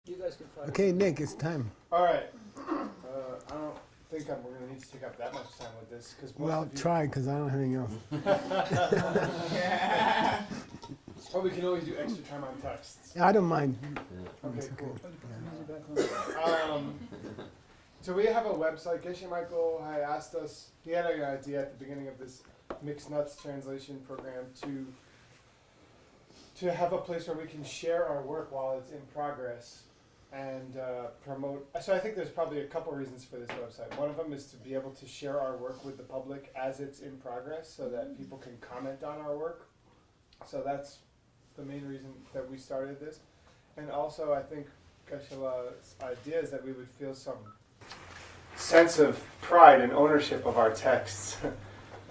You guys can find Okay, Nick, it's time. All right. I don't think we're going to need to take up that much time with this. Well, try, because I don't have anything else. Or we can always do extra time on texts. I don't mind. Okay, cool. So we have a website. Geshe Michael had asked us, he had an idea at the beginning of this Mixed Nuts translation program to have a place where we can share our work while it's in progress and promote. So I think there's probably a couple reasons for this website. One of them is to be able to share our work with the public as it's in progress so that people can comment on our work. So that's the main reason that we started this. And also I think Geshe-la's idea is that we would feel some sense of pride and ownership of our texts.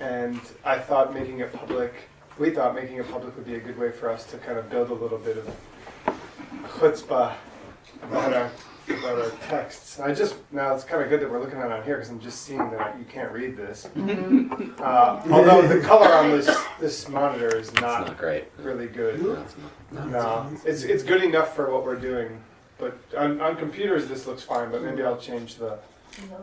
And I thought making it public, we thought making it public would be a good way for us to kind of build a little bit of chutzpah about our texts. Now it's kind of good that we're looking at it on here because I'm just seeing that you can't read this. Although the color on this monitor is not great. really good. No, it's not. No, it's good enough for what we're doing. But on computers this looks fine, but maybe I'll change the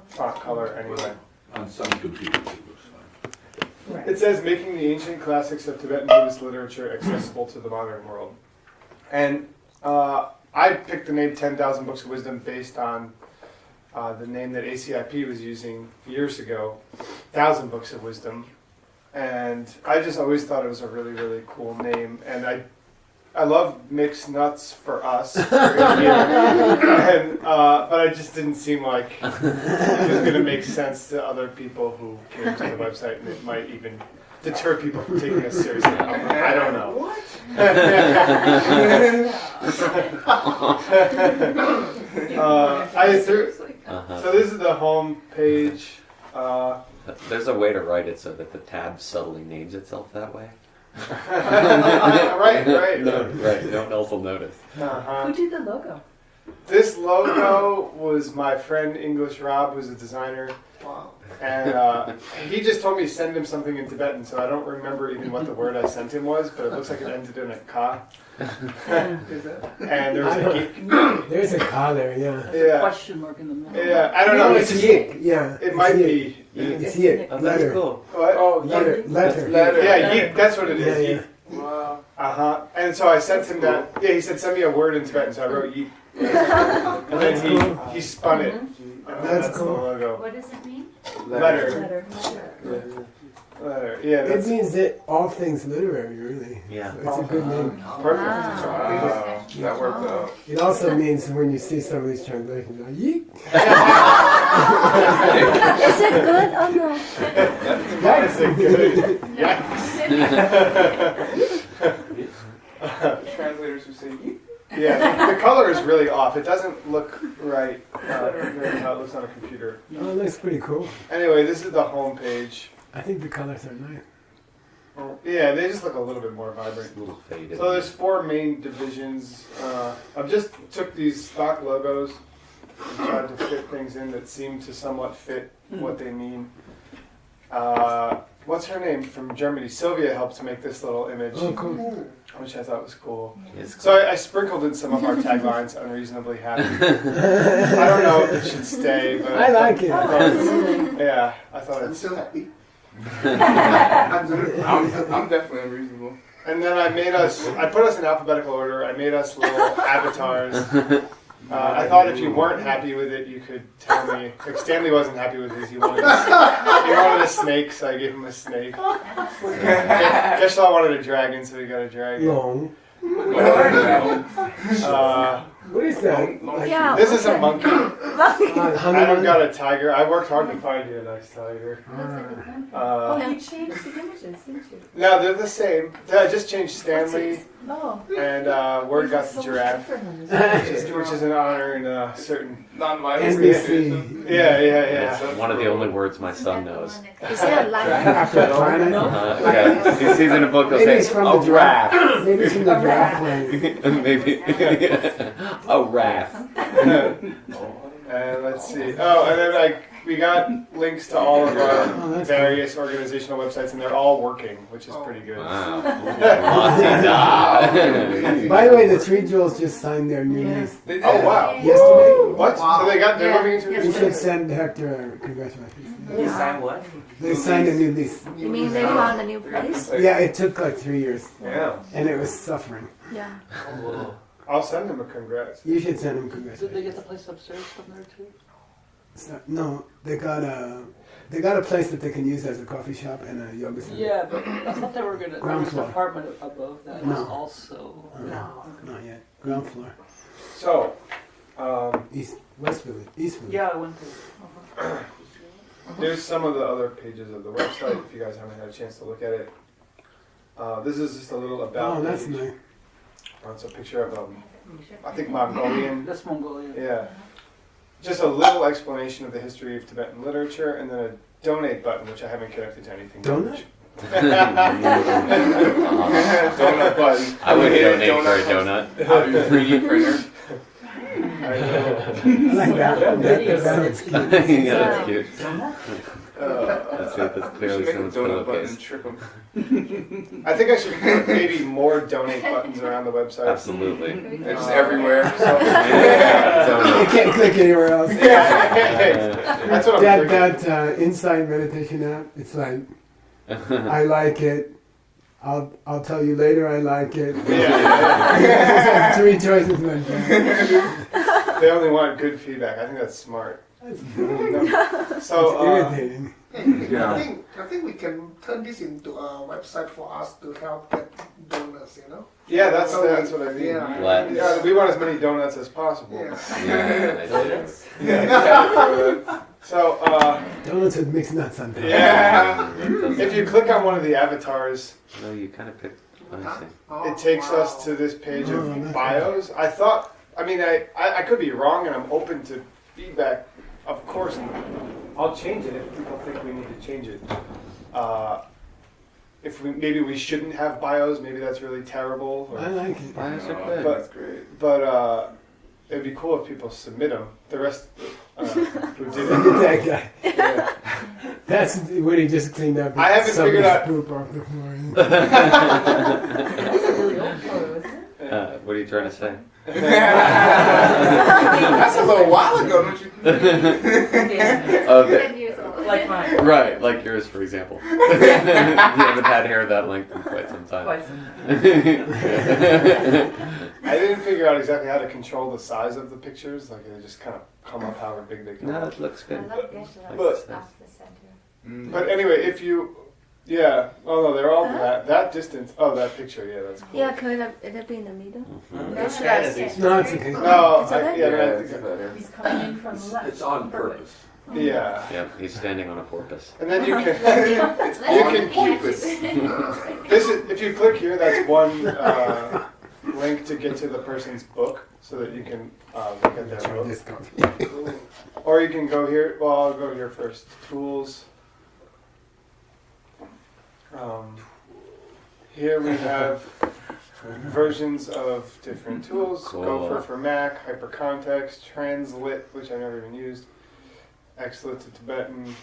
font color anyway. On some computers it looks fine. Right. It says making the ancient classics of Tibetan Buddhist literature accessible to the modern world. And I picked the name 10,000 Books of Wisdom based on the name that ACIP was using years ago, 1,000 Books of Wisdom. And I just always thought it was a really, really cool name. And I love Mixed Nuts for us. But I just didn't seem like it was going to make sense to other people who came to the website, and it might even deter people from taking us seriously. I don't know. What? So this is the home page. There's a way to write it so that the tab subtly names itself that way. Right. No one else will notice. Who did the logo? This logo was my friend English Rob, who's a designer. Wow. And he just told me to send him something in Tibetan, so I don't remember even what the word I sent him was, but it looks like it ended in a ka. And there was a geek. There's a car there, yeah. Yeah. Question mark in the middle. Yeah, I don't know. No, it's yik, yeah. It might be. It's yik, Oh, that's letter. cool. What? Oh, Letter. Yeah, yeet, that's what it is. Yeah, yeah. Yeet. Wow. And so I sent him that. Yeah, he said send me a word in Tibetan, so I wrote yeet. And then he spun it. And That's the cool. logo. What does it mean? Letter. Yeah, It that's means that all things literary, really. Yeah. So it's a good name. perfect. Wow, that worked out. It also means when you see some of these translations, like, yeek. Is it good or no? That's a good. Translators who say yeet. Yeah, the color is really off. It doesn't look right. Maybe how it looks on a computer. Oh, it looks pretty cool. Anyway, this is the home page. I think the colors are nice. Yeah, they just look a little bit more vibrant. It's a little faded. So there's 4 main divisions. I've just took these stock logos and tried to fit things in that seem to somewhat fit what they mean. What's her name from Germany? Sylvia helped to make this little image, Oh, cool. which I thought was cool. It's So I sprinkled in some of our taglines, unreasonably happy. I don't know if it should stay, but I like it. I thought I thought I'm it's. still happy. I'm definitely unreasonable. And then I put us in alphabetical order. I made us little avatars. I thought if you weren't happy with it, you could tell me. Like Stanley wasn't happy with his. He wanted a snake, so I gave him a snake. Geshe-la wanted a dragon, so he got a dragon. Long. What is that? Like, Yeah. This is a monkey. Adam Hanuman? got a tiger. I worked hard to find you a nice tiger. Oh, you changed the images, didn't you? No, they're the same. I just changed Stanley, Oh. and Word got the giraffe, which is an honor in a certain. Non-violent. NBC. Yeah. It's one of the only words my son knows. Is there a lion? After the planet? Yeah, he sees in a book, he'll Maybe say, it's from a the giraffe. giraffe. Maybe it's from the giraffe planet. Maybe. A raft. Let's see. Oh, and then we got links to all of our Oh, that's various organizational websites, and they're all working, which is pretty good. Wow. By the way, the Three Jewels just signed their new lease They did. Oh wow! yesterday. What? So they're Yeah. moving into a You new should space? send Hector congratulations. You sign what? They signed a new lease. You mean they found a new place? Yeah, it took like 3 years, Yeah. and it was suffering. Yeah. I'll send them a congrats. You should send them Did they congratulations. get the place upstairs from there too? No, they got a place that they can use as a coffee shop and a yoga center. Yeah, but I thought they were gonna. There Ground was an floor. apartment above that No. was also. Not yet. Ground floor. So, West Village, East Village. Yeah, I went to. there's some of the other pages of the website if you guys haven't had a chance to look at it. This is just a little about Oh, that's page. nice. It's a picture of I think Mongolian. That's Mongolia. Yeah. Just a little explanation of the history of Tibetan literature, and then a donate button, which I haven't connected to anything. Donut? Donut button. I would Yeah, donate for a donut. Out of your 3D printer. I like that. That looks cute. Yeah, that's cute. That's You clearly should make a someone's donut button pillowcase. and trick them. I think I should put maybe more donate buttons around the website. Absolutely. They're just everywhere. You Donut. can't click anywhere else. That's what I'm thinking. That Insight meditation app, it's like, I like it. I'll tell you later I like it. Yeah. It's like 3 choices like that. They only want good feedback. I think that's smart. That's So, irritating. Yeah. I think we can turn this into a website for us to help get donors, you know? yeah, that's what I mean. Yeah. What? Yeah, we want as many donuts as possible. Yeah. Yeah, I did. So, Donuts with mixed nuts on top. yeah. If you click on one of the avatars, No, you kind of picked. Let me see. it takes us to this page of bios. I could be wrong, and I'm open to feedback, of course. I'll change it if people think we need to change it. Maybe we shouldn't have bios, maybe that's really terrible. I like it. Bios are good. But- That's great. But it'd be cool if people submit them. The rest who did Look at it. that guy. Yeah. That's when he just cleaned up I haven't figured out- poop off the floor. That's a really old photo, isn't it? What are you trying to say? That's a little while ago, don't you think? Okay. 10 years old. Like mine. Right, like yours, for example. You haven't had hair that length in quite some time. Quite some. I didn't figure out exactly how to control the size of the pictures. Like they just kind of come up however big they come No, up. it looks I good. like this But- off the center. But anyway, if you, yeah. Oh no, they're all that distance. Oh, that picture. Yeah, that's cool. Yeah, could it be in the middle? Mhm. Or should I sit? No, it's okay. No, It's I, okay? yeah, Yeah, I it's think, better. He's coming in from the left. It's on purpose. yeah. Yep, he's standing on a porpoise. And then you can. Let's You can catch keep it. This is if you click here. That's one link to get to the person's book, so that you can look at their Try book. this coffee. Or you can go here. Well, I'll go here first. Tools. Here we have versions of different tools. Cool. Gopher for Mac, Hypercontext, Translit, which I've never even used, Xlit to Tibetan.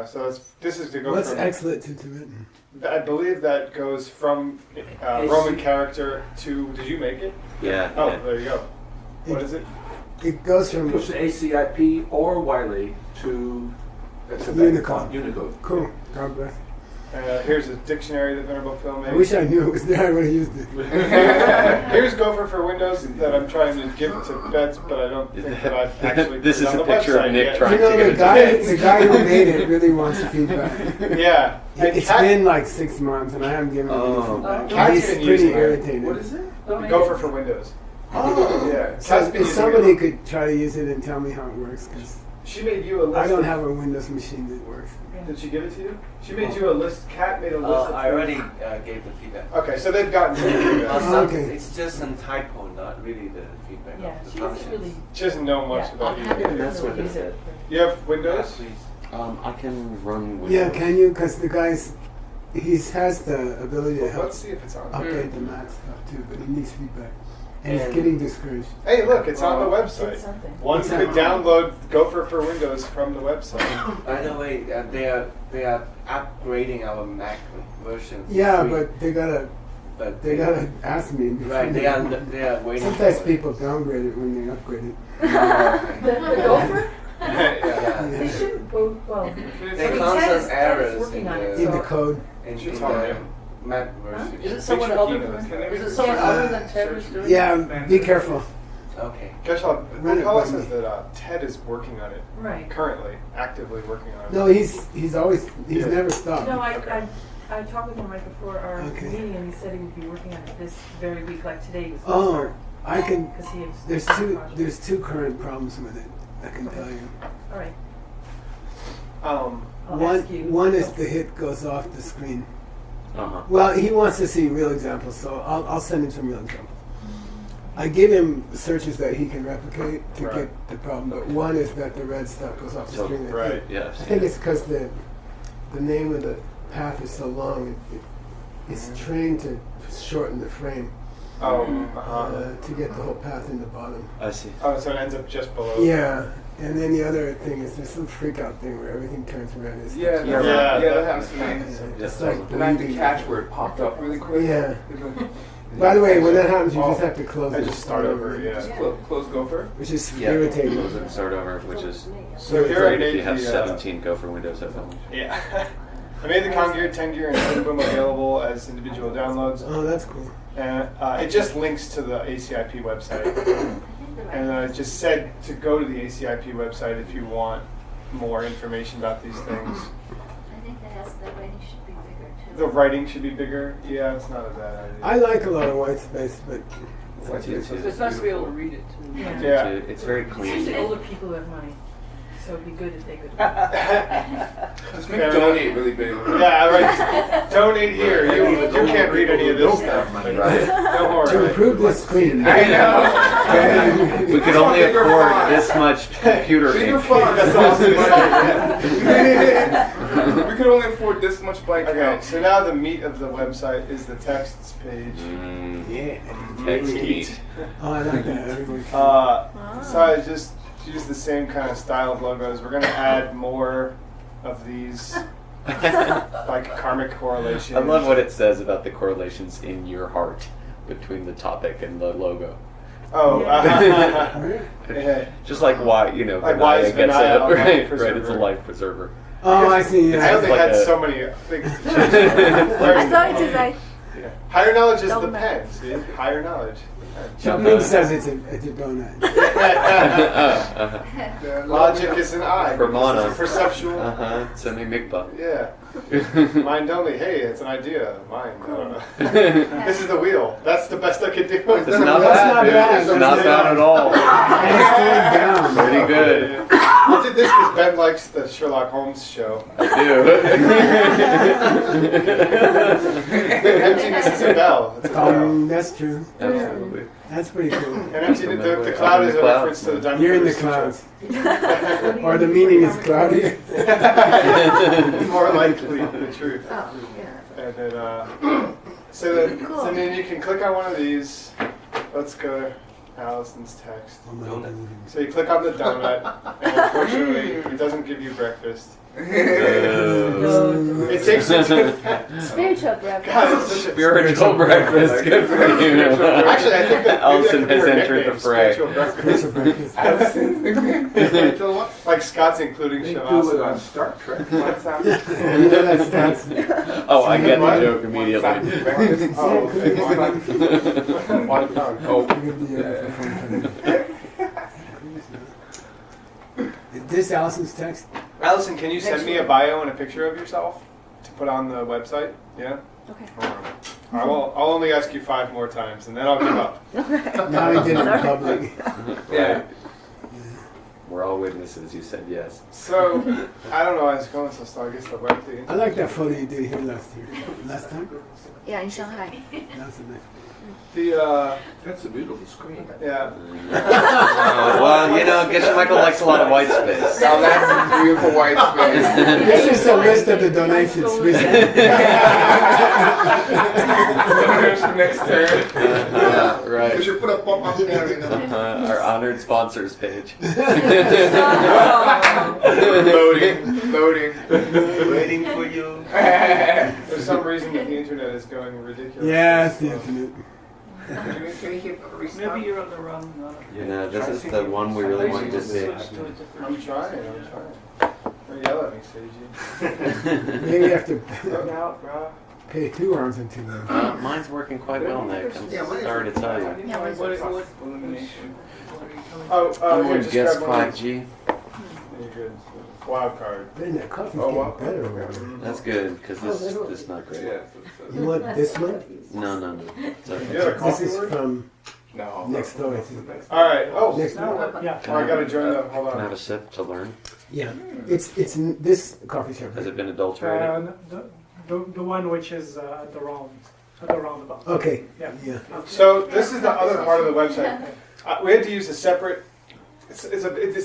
So this is to go What's from. excellent to Tibetan? I believe that goes from Roman character to. Did you make it? Yeah. Oh, yeah. there you go. What is it? It goes from It goes to ACIP or Wiley to Unicode. Unicode. Cool. God bless. Here's a dictionary that Venerable Phil made. I wish I knew it was there. I would have used it. Here's Gopher for Windows that I'm trying to give to Bets, but I don't think that I've actually. This put is it a on the picture of website Nick yet. trying You know, to get the guy who made it really wants feedback. Yeah. And It's Kat- been like 6 months and I haven't given him any Oh. feedback. Kat's He's been pretty using it. irritated. What is it? Gopher for Windows. Oh, Yeah. So Kat's been if using somebody it. could try to use it and tell me how it works, because She made you a list. I don't of- have a Windows machine that works. Did she give it to you? She made you a list. Kat made a list. of I already gave the feedback. Okay, so they've gotten feedback. Okay. It's just some typo, not really the feedback. Yeah, of the she doesn't functions. really. She doesn't know much Yeah, about I'm you. happy to That's really what it use is. it. You have Yeah, Windows? please. I can run with. Yeah, can you? Because the guy's, he has the ability to Well, help let's see if it's on. update the Mac stuff too, but he needs feedback. And he's getting discouraged. Hey, look, it's on the Did website. something. One could download Gopher for Windows from the website. By the way, they are upgrading our Mac version. for Yeah, free, but they gotta ask me. Right, they are waiting. Sometimes for people downgrade it when they upgrade it. it. The Gopher? Yeah. They shouldn't, well, There are constant errors in In the code. in Should the tell them. Mac version. Is it someone other than Ted who's doing it? Yeah, be careful. Okay. Gosh, Run it Paula by says me. that Ted is working on it right. currently, actively working on it. No, he's Yeah. never stopped. No, I talked with him right before our Okay. meeting, and he said he would be working on it this very week, like today. He was Oh, I can. because he has There's two current problems with it. I can tell you. All right. Um, I'll ask you. One is the hit goes off the screen. Uh-huh. Well, he wants to see real examples, so I'll send him some real examples. I give him searches that he can replicate to Right. get the problem, but one is that the red stuff goes off the So- screen. right. Yes. I think it's because the name of the path is so long, it's trained to shorten the frame to get the whole path in the bottom. I see. Oh, so it ends up just below. Yeah, and then the other thing is there's some freak out thing where everything turns red. It's Yeah, Yeah, that happens to me. It's like And I have to bleeding. catch where it popped up really quick. Yeah. By the way, when that happens, you Oh, just have to close I it. just start over, yeah. Just close Gopher. Which is Yeah. irritating. Close it and start over, which is So here I great if made you have the 17 Gopher windows open. yeah. I made the Congear, Tengear, and Boom available as individual downloads, Oh, that's cool. and it just links to the ACIP website. And I just said to go to the ACIP website if you want more information about these things. I think the writing should be bigger too. The writing should be bigger. Yeah, it's not a bad idea. I like a lot of white space, but It's nice to be able to read it too. Yeah. Yeah. It's very It's clean. usually older people who have money, so it'd be good if they could. Just make donate really big. Yeah, right. Donate here. You can't read any of this stuff. Right. Don't worry. to improve the screen. I know. We could only afford this much computer Bigger ink. font. That's awesome. We could only afford this much blank Okay, count. so now the meat of the website is the texts page. Yeah. Text meat. Oh, I like that. Everyone can. So I just use the same kind of style of logos. We're gonna add more of these, like karmic correlation. I love what it says about the correlations in your heart between the topic and the logo. Oh, yeah. Just like why, Like why is Vinaya gets Vinaya it. a life Right, right, preserver? it's a life preserver. Oh, I see. I Yeah. know they like had a- so many things. I thought it was like Yeah. Higher knowledge is the Don't pen. See, higher knowledge. Xiaoping says it's a donut. Logic is an eye. Pramana. It's perceptual. Semi Mikba. Yeah. Mind only. Hey, it's an idea. Mind. I don't know. This is the wheel. That's the best I could do. It's not That's bad, not dude. bad. It's not bad at all. And it's going down. Pretty good. I did this because Ben likes the Sherlock Holmes show. I do. Emptiness is a bell. It's a bell. That's true. Absolutely. That's pretty cool. And emptiness, the cloud is a reference to the diamond. You're in the Buddhist clouds. Or the meaning is cloudy. teacher. More likely the truth. oh yeah. And then, so then you can click on one of these. Let's go to Allison's text. So you click on the donut, and unfortunately, it doesn't give you breakfast. It takes you to. Spiritual breakfast. God, it's such a Spiritual breakfast. Good for you. Actually, I think that Allison maybe that has could be her entered the nickname, fray. Spiritual breakfast. Like Scott's including They do it on Shavasana. Star Trek. What's that? That's Oh, I get the What? joke immediately. Oh, one tongue. Oh, This Allison's text. Allison, can you send me a bio and a picture of yourself to put on the website? Yeah. Okay. I'll only ask you 5 more times, and then I'll give up. Now he did it in public. Yeah. We're all witnesses. You said yes. So I don't know. I was going so slow. I guess the web thing. I like that photo you did here last time. Yeah, in Shanghai. That was a nice. The That's a beautiful screen. yeah. Well, You know, Michael likes a lot of white space. Now that's beautiful white space. This is a list of the donations. There's the next turn. Yeah, We right. should put a pop-up there, you know. Our honored sponsors page. Loading. Waiting for you. For some reason, the internet is going ridiculous. Yeah, it's the internet. Can you hit restart? Maybe you're on the wrong. Yeah, this is the one we really wanted to see. I'm trying. Don't yell at me, Seiji. Maybe you have to Look out, bro. pay 2 arms and 2 legs. Mine's working quite well, Nick. I'm Yeah, mine is sorry to tell you. Yeah, What what's- elimination? I'm Here, going to just guess grab one. 5G. You're good. Wild card. Man, that coffee's Oh, getting wow. better over there. That's good, because this is not great. Yeah. You want this one? No. It's okay. You have a This coffee is word? from No. next door. It's- All right. Oh, Next no. door. Yeah. Oh, I gotta join the. Hold Can I have on. a sip to learn? Yeah, it's in this coffee shop. Has it been adulterated? The one which is at the roundabout. Okay. Yeah. Yeah. So this is the other part of the website. We had to use a separate. It's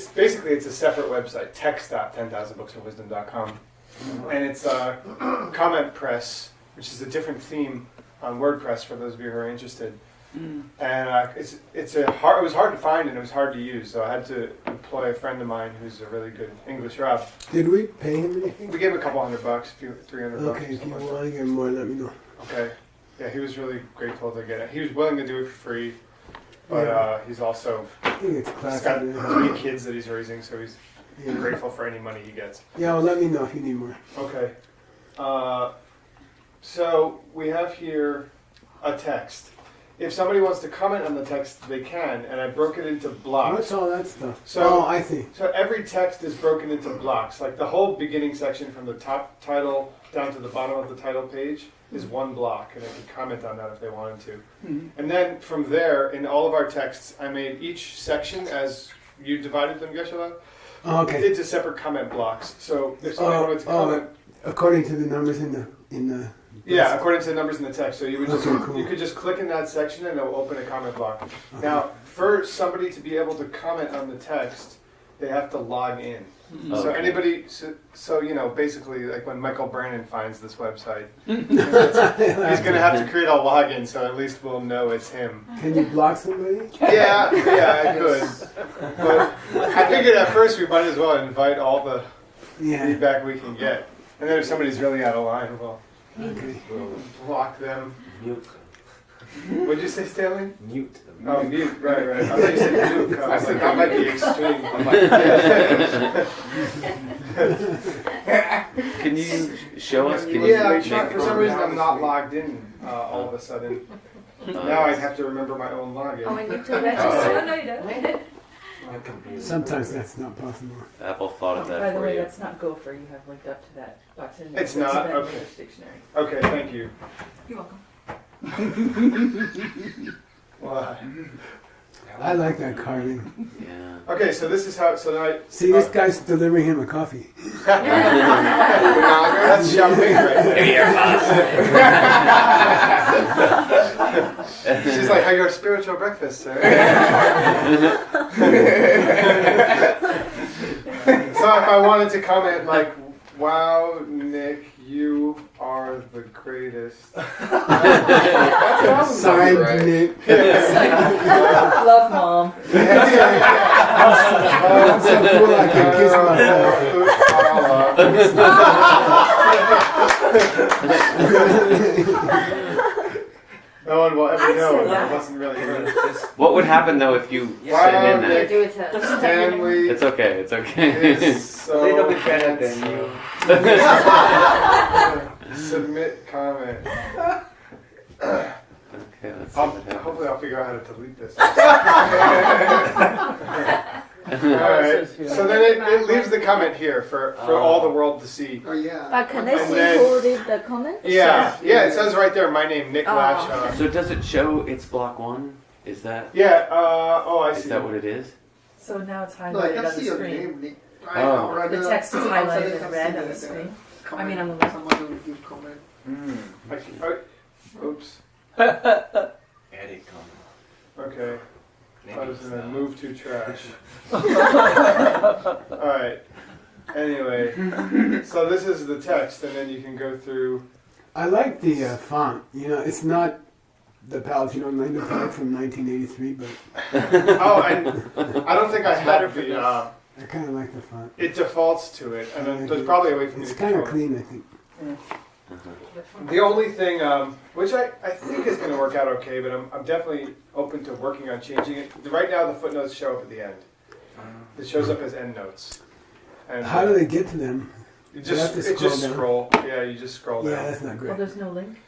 basically it's a separate website, text.10000booksofwisdom.com, and it's a comment press, which is a different theme on WordPress for those of you who are interested. And it was hard to find and it was hard to use, so I had to employ a friend of mine who's a really good English rep. Did we pay him anything? We gave him a couple $100, $300. Okay, if you want to get more, let me know. Okay. Yeah, he was really grateful to get it. He was willing to do it for free, but he's also I think it's he's classic. got 3 kids that he's raising, so he's Yeah. grateful for any money he gets. Yeah, well, let me know if you need more. Okay. So we have here a text. If somebody wants to comment on the text, they can, and I broke it into blocks. What's all that stuff? So- I see. So every text is broken into blocks. Like the whole beginning section from the top title down to the bottom of the title page is one block, and they could comment on that if they wanted to. And then from there, in all of our texts, I made each section as you divided them, Geshe-la, Oh, okay. into separate comment blocks. So if somebody wanted to comment, According to the numbers in the yeah, according to the numbers in the text. So you would just, Okay, cool. you could just click in that section and it will open a comment block. Now, for somebody to be able to comment on the text, they have to log in. So Okay. anybody, so you know, basically, like when Michael Brannon finds this website, he's going to have to create a login, so at least we'll know it's him. Can you block somebody? Yeah, I could. But I figured at first we might as well invite all the Yeah. feedback we can get, and then if somebody's really out of line, we'll Okay. block them. Mute. What'd you say, Stanley? Mute. Oh, mute, right. I thought you said nuke. I was like, that might be extreme. Can you show us? Can you Yeah, make for some reason I'm not logged in all of a sudden. Now I have to remember my own login. Oh, we need to register. No, you don't. Sometimes that's not possible. Apple thought of By that the for way, you. that's not Gopher. You have linked up to that button. It's not? that Okay. English dictionary. Okay, thank you. You're welcome. Well, I like that carving. Yeah. okay, so this is how. So now See, this guy's delivering him a coffee. that's Xiaoping right there. She's like, "How your spiritual breakfast, sir?" So if I wanted to comment like, "Wow, Nick, you are the greatest." Signed, right. Nick. Love, Mom. I'm so cool I can kiss myself. No one will ever know said that that. it wasn't really her. What would happen though if you Wow, sent in Nick. that? Do it to Stanley It's okay. It's okay. is so A little bit better than you. Submit comment. Okay, let's see what happens. Hopefully I'll figure out how to delete this. Oh, Alright, so then it leaves the comment here for all the world to see. Oh yeah. But can they And see then- who did the comment? Yeah, it says right there, my name, Nick Oh. Lashaw. So does it show it's block 1? Is that Yeah, I is see. that what it is? So now it's No, I highlighted can on see the your screen. name, Nick. Oh. Rather The text is outside highlighted you in can red see on the that, screen. comment. I mean, on the left. Someone will give comment. Oops. Edit comment. Okay. I was gonna move to trash. Alright. Anyway, so this is the text, and then you can go through. I like the font. You know, it's not the Palatino Lambda font from 1983, but Oh, and I don't think I had the. I kind of like the font. It defaults to it, and then there's probably a way for me It's to kind of control it. clean, I think. The only thing, which I think is going to work out okay, but I'm definitely open to working on changing it. Right now, the footnotes show up at the end. It shows up as endnotes. And How do they get to them? You You have just to it just down. scroll. Yeah, you just scroll Yeah, down. that's not Well, great. there's no link.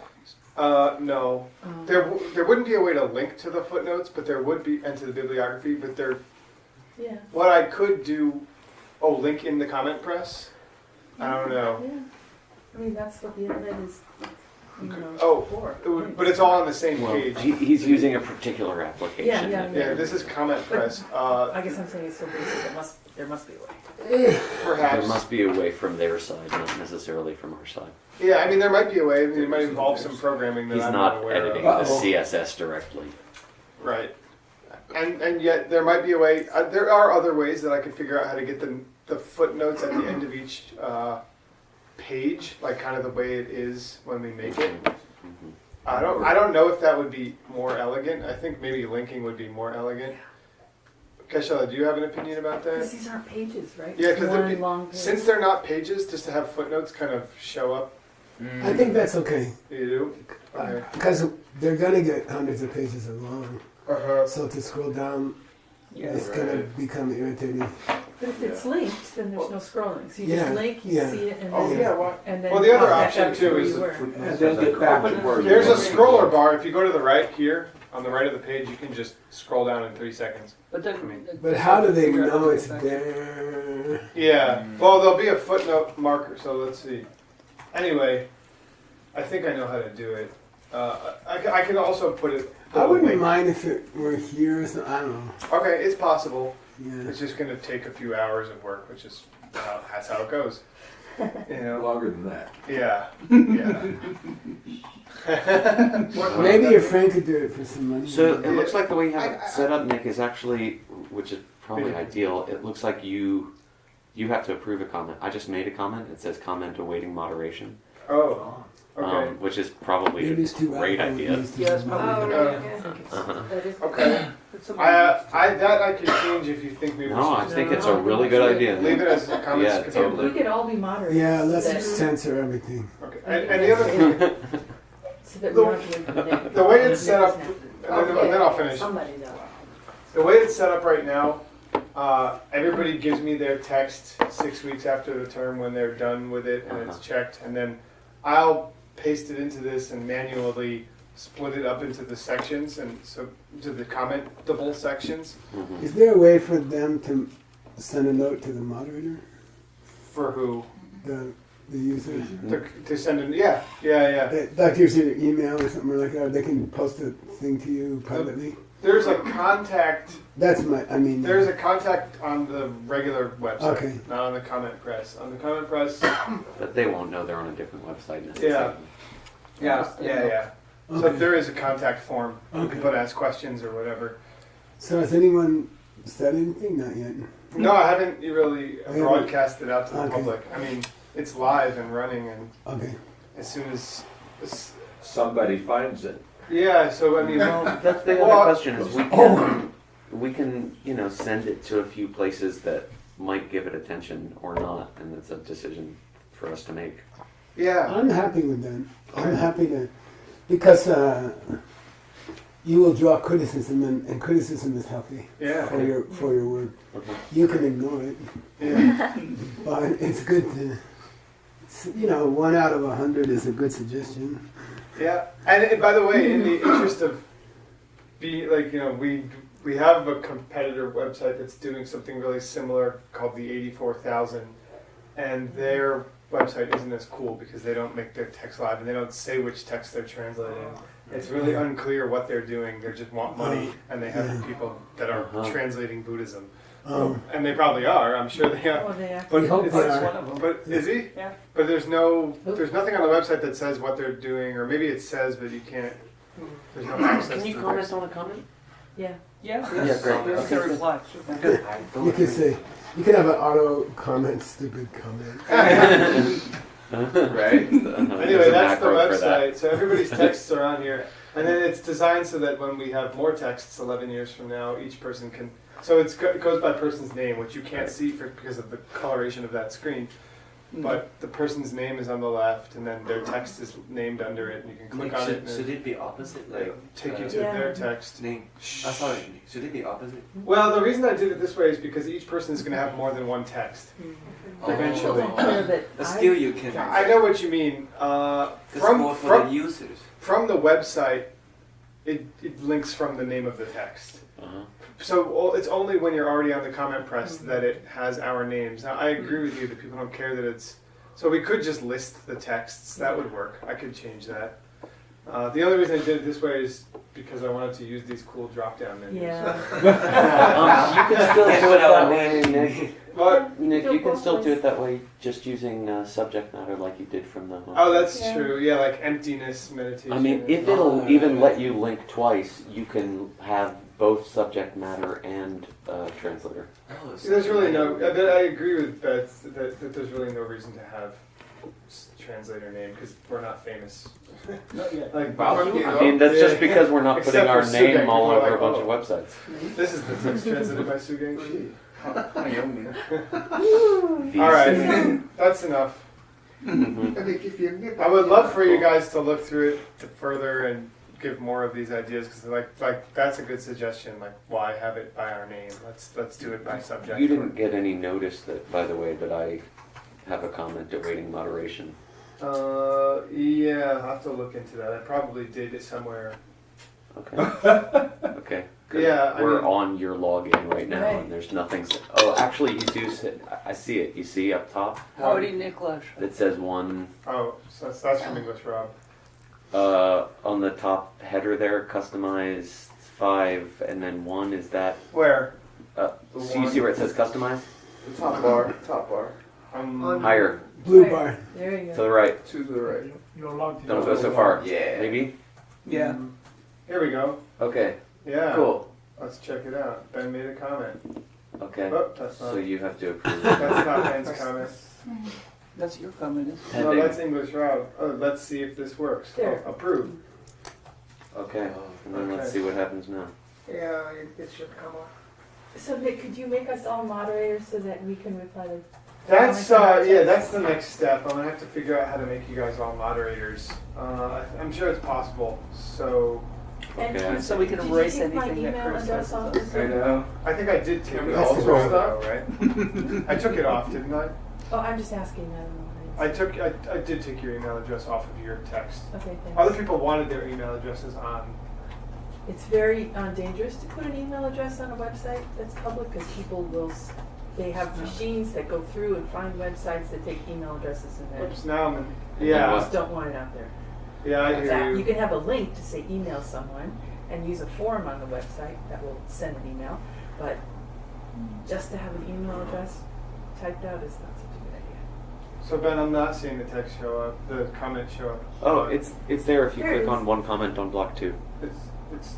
No, Oh. there wouldn't be a way to link to the footnotes, but there would be, and to the bibliography. But there, Yeah. what I could do, link in the comment press. I don't know. Yeah. I mean, that's what the internet is, you know, Oh, for. but it's all on the same Well, page. he's using a particular application. Yeah. Yeah, this is comment press. I guess I'm saying it's so basic, there must be a way. There Perhaps. must be a way from their side, not necessarily from our side. Yeah, I mean, there might be a way. I mean, it might involve some programming that He's I'm not aware editing of. the CSS directly. Right. And yet there might be a way. There are other ways that I could figure out how to get the footnotes at the end of each page, like kind of the way it is when we make it. I don't know if that would be more elegant. I think maybe linking would be more elegant. Keshela, do you have an opinion about Because that? these aren't pages, right? Yeah, It's because one long page. since they're not pages, just to have footnotes kind of show up. I think that's okay. You do? Okay. Because they're going to get hundreds of pages long. Uh-huh. So to scroll down, it's going to become irritating. But if it's linked, then there's no scrolling. So you Yeah, just link, you yeah. see it, and Oh then, yeah. Well, and then Well, the other pop back option, up too, where is you the were. And then get back to where you there's a were. scroller bar. If you go to the right here, on the right of the page, you can just scroll down in 3 seconds. But then, But how do they figure out know the it's section. there? Yeah. Well, there'll be a footnote marker. So let's see. Anyway, I think I know how to do it. I can also put it. I wouldn't mind if it were here or something. I don't know. Okay, it's possible. Yeah. It's just going to take a few hours of work, which is that's how it goes. You know. Longer than that. Yeah. Yeah. Maybe your friend could do it for some money. So it looks like the way you have it set up, Nick, is actually, which is probably ideal. It looks like you have to approve a comment. I just made a comment. It says comment awaiting moderation, Oh. Okay. which is probably Maybe a it's too great loud. idea. yeah, it's probably. Oh, Uh, right, yeah. Uh-huh. That is- Okay. Put someone- That I can change if you think maybe. No, we I should think No. it's a really good idea. leave it as a comments. Yeah, container. totally. We could all be moderators. Yeah, let's that- censor everything. Okay. And the other thing, So that we don't have to wait for the next. the way it's set up, Okay. and then I'll finish. Somebody knows. The way it's set up right now, everybody gives me their text 6 weeks after the term when they're done with it and it's checked, and then I'll paste it into this and manually split it up into the sections and so to the commentable sections. Mhm. Is there a way for them to send a note to the moderator, For who? the user? To send in, yeah. Like here's your email or something like that. Or they can post a thing to you privately. There's a contact. That's my. I mean. There's a contact on the regular website, Okay. not on the comment press. On the comment press, But they won't know they're on a different website necessarily. yeah. So Okay. there is a contact form. Okay. People ask questions or whatever. So has anyone said anything? Not yet. No, I haven't really I haven't- broadcast it out to the Okay. public. I mean, it's live and running, and Okay. as soon as, Somebody finds it. yeah. So I mean, Well, that's the Well, other question is we can send it to a few places that might give it attention or not, and it's a decision for us to make. yeah. I'm happy with that. I'm happy to, because you will draw criticism, and criticism is healthy Yeah. for your work. Okay. You can ignore it, Yeah. but it's good to. 1 out of 100 is a good suggestion. Yeah. And by the way, in the interest of we have a competitor website that's doing something really similar called the 84,000, and their website isn't as cool because they don't make their text live and they don't say which text they're translating. It's really unclear what they're doing. They just want money, and they have people that are translating Buddhism, and they probably are. I'm sure they are. Oh, they are. But We hope it's, they are. One of them. but is he? Yeah. But there's nothing on the website that says what they're doing, or maybe it says, but you can't. There's no access. Can you to comment their- on a comment? Yeah. Yeah. Yeah, great. There's Okay, a good. reply. You can say, you can have an auto comment, stupid comment. Right? Anyway, that's the website. So everybody's texts are on here. And then it's designed so that when we have more texts 11 years from now, each person can. So it goes by person's name, which you can't see because of the coloration of that screen. But the person's name is on the left, and then their text is named under it, and you can click on it. And Should it be opposite? Like take you to Yeah. their text. name. Sorry. Should it be opposite? Well, the reason I did it this way is because each person is going to have more than one text. Eventually. But still, you can. I know what you mean. It's more for the users. From the website, it links from the name of the text. So it's only when you're already on the comment press that it has our names. Now, I agree with you that people don't care that it's... So we could just list the texts. That would work. I could change that. The only reason I did it this way is because I wanted to use these cool drop-down menus. Yeah. You can still do it that way, Nick. What? Nick, you can still do it that way, just using subject matter like you did from the home. Oh, that's Yeah. true. Yeah, like emptiness meditation. I mean, if it'll even let you link twice, you can have both subject matter and translator. There's really no... I agree with Beth that there's really no reason to have translator name because we're not famous. Not yet. Like, I mean, that's just because we're not Except putting our for Sugang, name all people are over a like, bunch oh. of websites. This is the text translated by Sugang Shi. These- All right, that's enough. Mhm. I would love for you guys to look through it further and give more of these ideas because like that's a good suggestion. Like, why have it by our name? Let's do it by subject. You didn't get any notice that, by the way, that I have a comment awaiting moderation. Yeah, I'll have to look into that. I probably did it somewhere. Okay. Okay. Good. Yeah, We're I mean- on your login right now, Right. and there's nothing. Oh, actually, you do. I see it. You see up top. Howdy, Nicholas. It says one. Oh, so that's from English Rob. On the top header there, customized 5, and then 1 is that. Where? So you see where it says customized? The top bar. Top bar. Higher, Blue bar. There you to go. the right. To the right. You're logged in. Don't go so far. Yeah. Maybe. Yeah. Here we go. Okay. Yeah. Cool. Let's check it out. Ben made a comment. Okay. Oh, that's not. So you have to approve. That's not Ben's comment. That's your comment, isn't it? No, Pending. that's English Rob. Oh, let's see if this works. There. Oh, approve. Okay. And then let's Okay. see what happens now. Yeah, it should come up. So Nick, could you make us all moderators so that we can reply to? That's that's the next step. I'm gonna have to figure out how to make you guys all moderators. I'm sure it's possible. So And Okay. So we can did erase you take my anything that email address criticizes off? us. I know. I think I did take Can it we off, also though, stop? right? I took it off, didn't I? Oh, I'm just asking. I don't know. I did take your email address off of your text. Okay, thanks. Other people wanted their email addresses on. It's very dangerous to put an email address on a website that's public because people they have machines that go through and find websites that take email addresses in there. Oops, now I'm. I Yeah, just don't want it out there. yeah, I hear You you. can have a link to say email someone and use a form on the website that will send an email, but just to have an email address typed out is not such a good idea. So Ben, I'm not seeing the text show up, the comment show up. Oh, it's there if you There it click is. on one comment on block 2. It's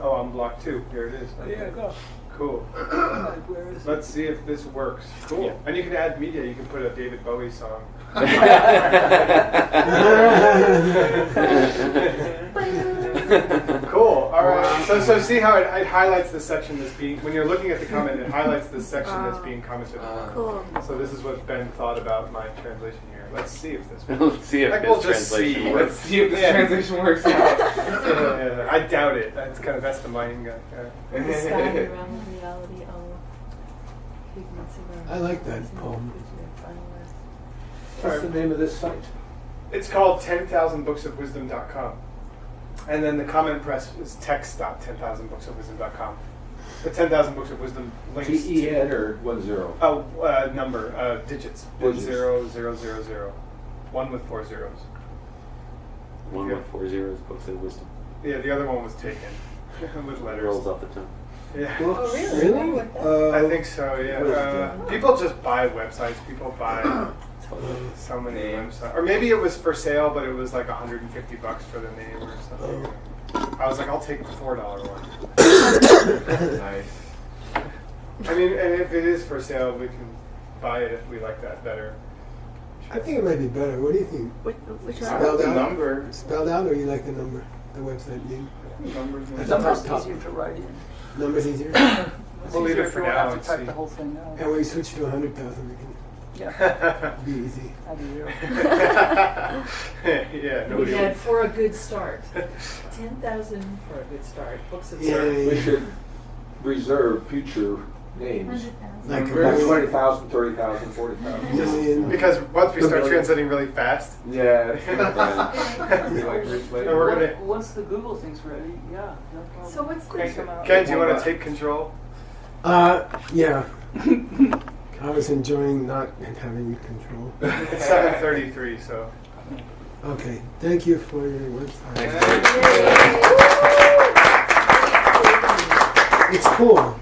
on block 2. Here it is. Yeah, go. Cool. Where is it? Let's see if this works. Cool. Yeah. And you can add media. You can put a David Bowie song. Cool. All right. So see how it highlights the section that's being, when you're looking at the comment, it highlights the section that's being commented on. Cool. So this is what Ben thought about my translation here. Let's see if this works. Let's see if Like, his we'll just translation see. works. Let's see if this Yeah. translation works out. Yeah, I doubt it. That's the mining guy. The sky around the reality of pigments around. I like that poem. What's the name of this site? It's called 10,000booksofwisdom.com. And then the comment press is text.10,000booksofwisdom.com. The 10,000 Books of Wisdom links TEN or 10? Oh, number, digits. Digits. 0000. 1 with 4 zeros. One Yeah. with 4 zeros, books of wisdom. Yeah, the other one was taken with letters. Rolls off the tongue. Yeah. Oh, really? Really? With that? I think so, yeah. What is that? People just buy websites. People buy so many websites. Or maybe it was for sale, but it was like $150 for the name or something. I was like, I'll take the $4 one. Nice. I mean, and if it is for sale, we can buy it if we like that better. I think it might be better. What do you think? Which I one? like the number. Spelled out, or you like the number? The website name? Numbers. At the Numbers top. easier to write in. Numbers easier. We'll leave it for now Have and to type see. the whole thing out. And we switch to 100,000. We Yeah, can be easy. that'd be real. Yeah, We nobody. had for a good start. 10,000 for a good start. Books of Yeah, service. We should reserve future names. Like a Like million. 20,000, 30,000, 40,000. Million. Because once we start Million. translating really fast, Yeah. Like Rich Lake. and we're gonna. Once the Google thing's ready, yeah, no problem. So what's Quick the? come out. Ken, do you want to take control? Yeah. I was enjoying not having control. It's 7:33, so. Okay. Thank you for your website. Thanks. It's cool.